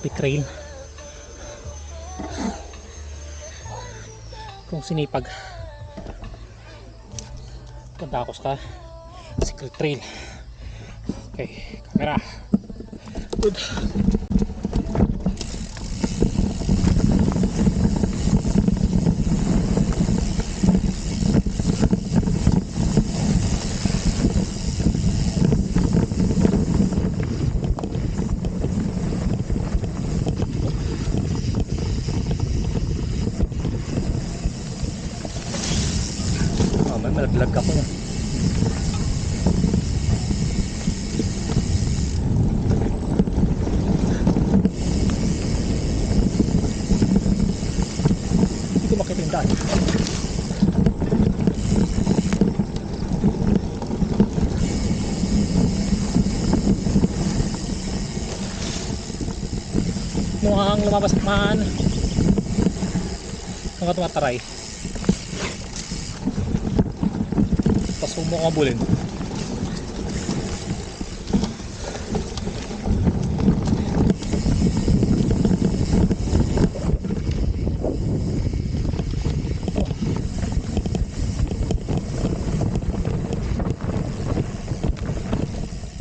happy trail. Kung sinipag kadakos ka, secret trail. Okay, camera good. Malaglag ako na. Hindi ko makita yung daan. Mukhang lumabas at maan. Mga tumataray. Sumo ko bulin.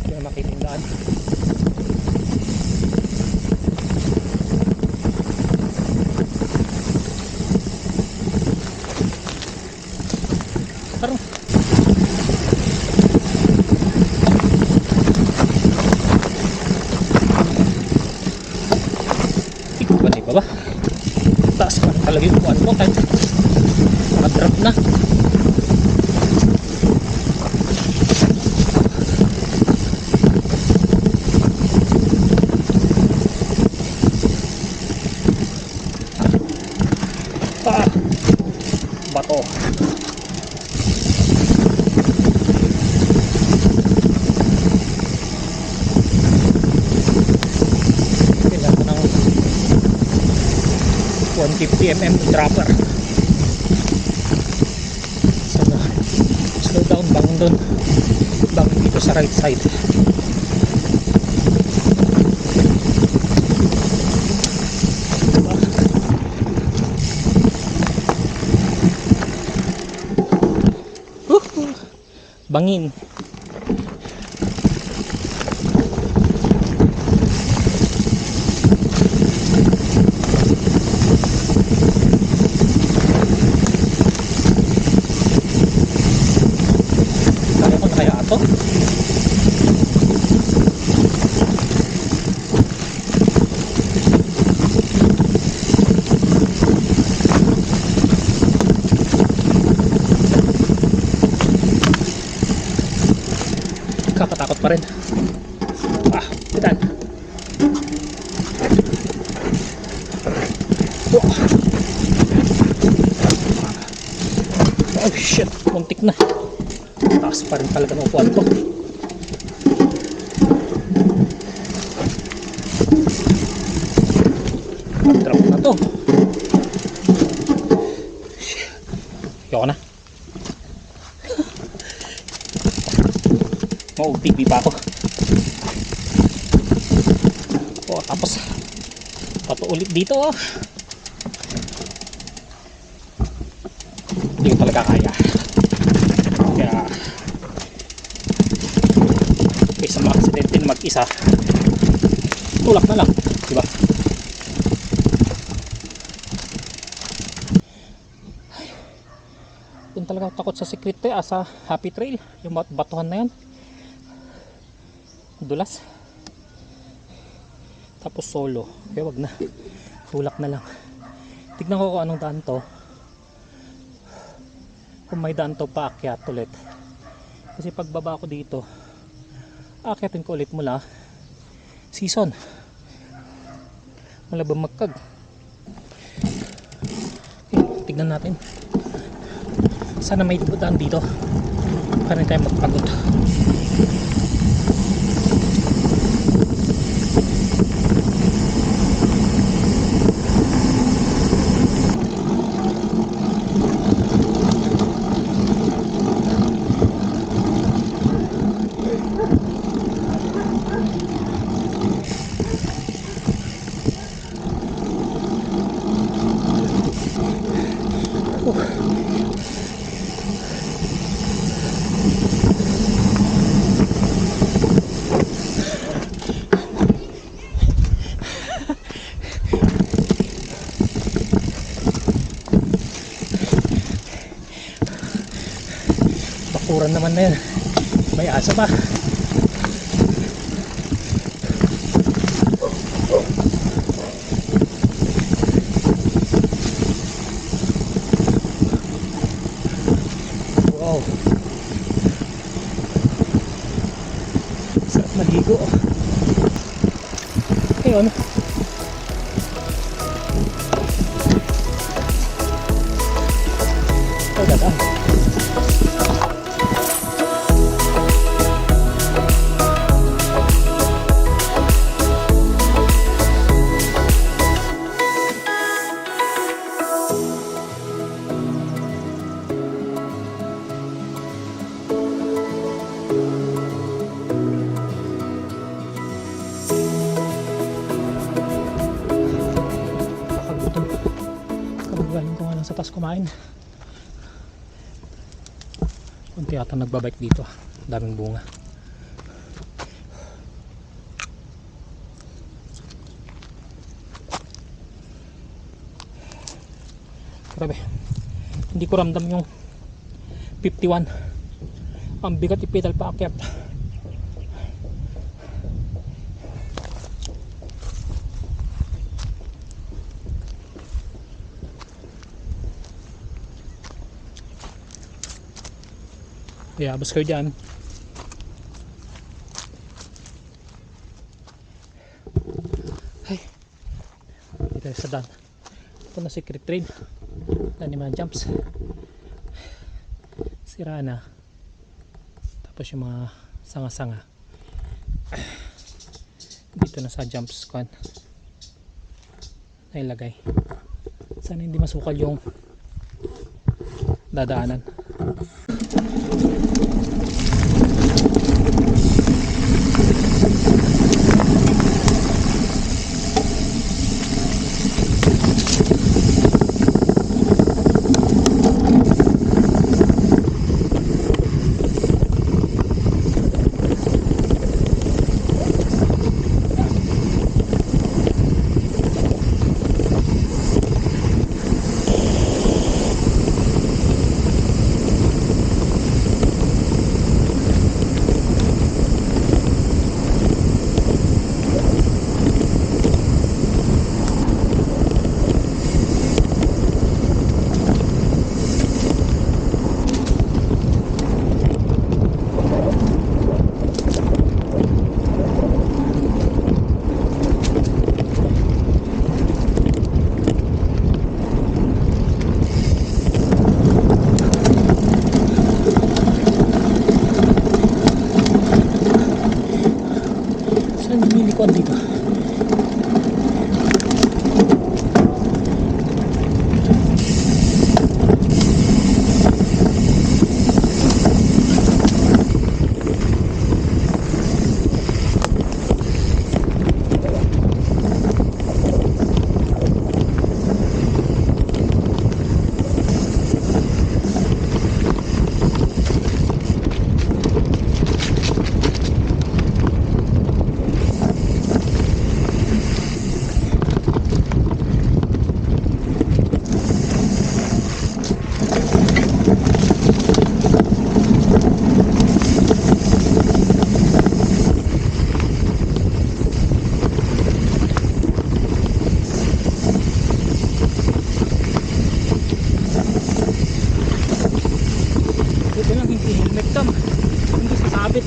Hindi makita yung daan. Parang ba? Taas pa talaga yung buwan ko kahit nakadrop na. Bato. Kailangan ng 150mm dropper. So, slow down, bangon doon, bangon dito sa right side. Bangin. Kakatakot pa rin. Bitan. Oh shit, muntik na. Taas pa rin talaga ng upuan ko. Drop na to. Yoko na. TV pa ako. Tapos pato ulit dito. Hindi ko talaga kaya. Kaya kaysa ma-aksidente na mag-isa, tulak na lang, diba? Doon talaga takot sa secret to, sa happy trail, yung batuhan na yan. Dulas. Tapos solo. Kaya wag na. Tulak na lang. Tignan ko kung anong daan to. Kung may daan to, paakyat ulit. Kasi pagbaba ko dito, aakyatin ko ulit mula season. Wala ba magkag? Okay, tignan natin. Sana may daan dito. Para tayo magpagod. Bakuran naman na yan. May asa pa. Wow. Sarap maligo. Ayun. Oh, dadaan. Galing ko nga lang sa taas kumain. Kunti ata nagbabike dito. Daming bunga. Grabe. Hindi ko ramdam yung 51. Ang bigat ipedal pa akyat. Kaya abos kayo dyan. Ay, dito sa dan. Ito na secret train. Wala ni mga jumps. Sira na. Tapos yung mga sanga-sanga dito na sa jumps kan nailagay. Sana hindi masukal yung dadaanan. Lumilikuan dito. Helmet cam hindi sasabit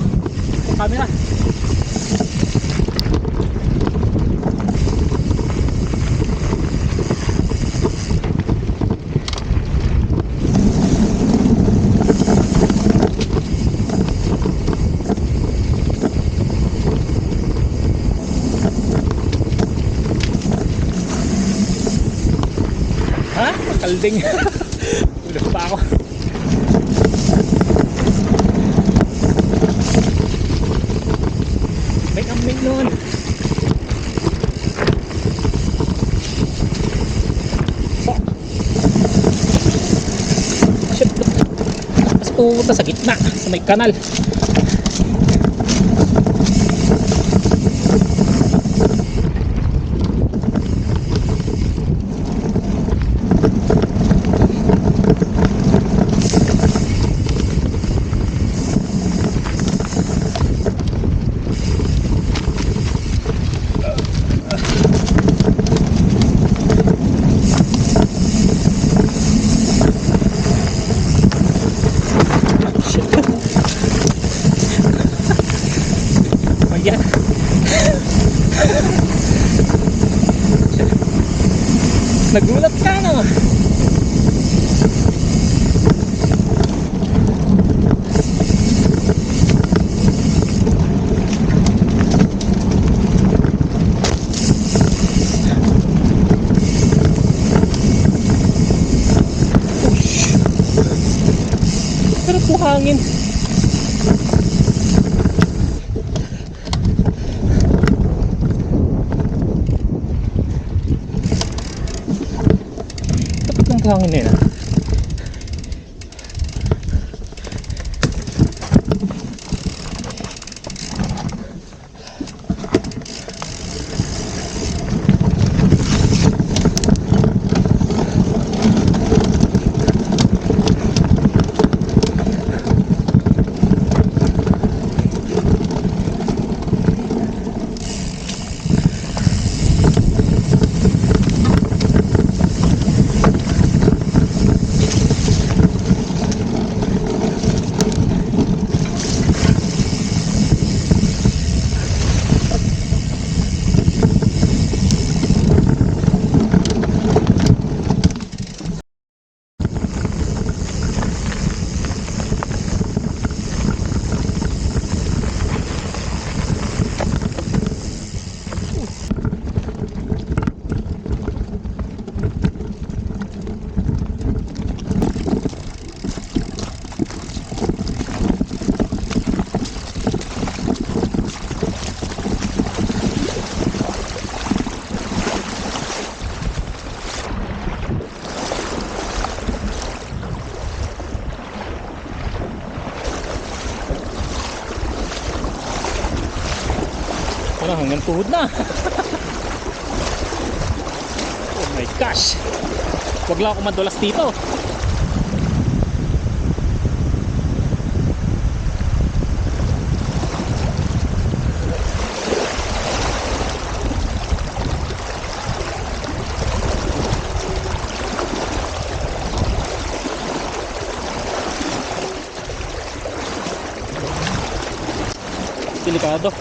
sa camera. Ha? Kalding. Udah pa ako. May kambing nun. pupunta sa gitna, sa may kanal. Ayan. Nagulat ka na. Pero po hangin. Hangin na yun. Wala, hanggang tuhod na. Oh my gosh, wag lang ako madulas dito. Delikado.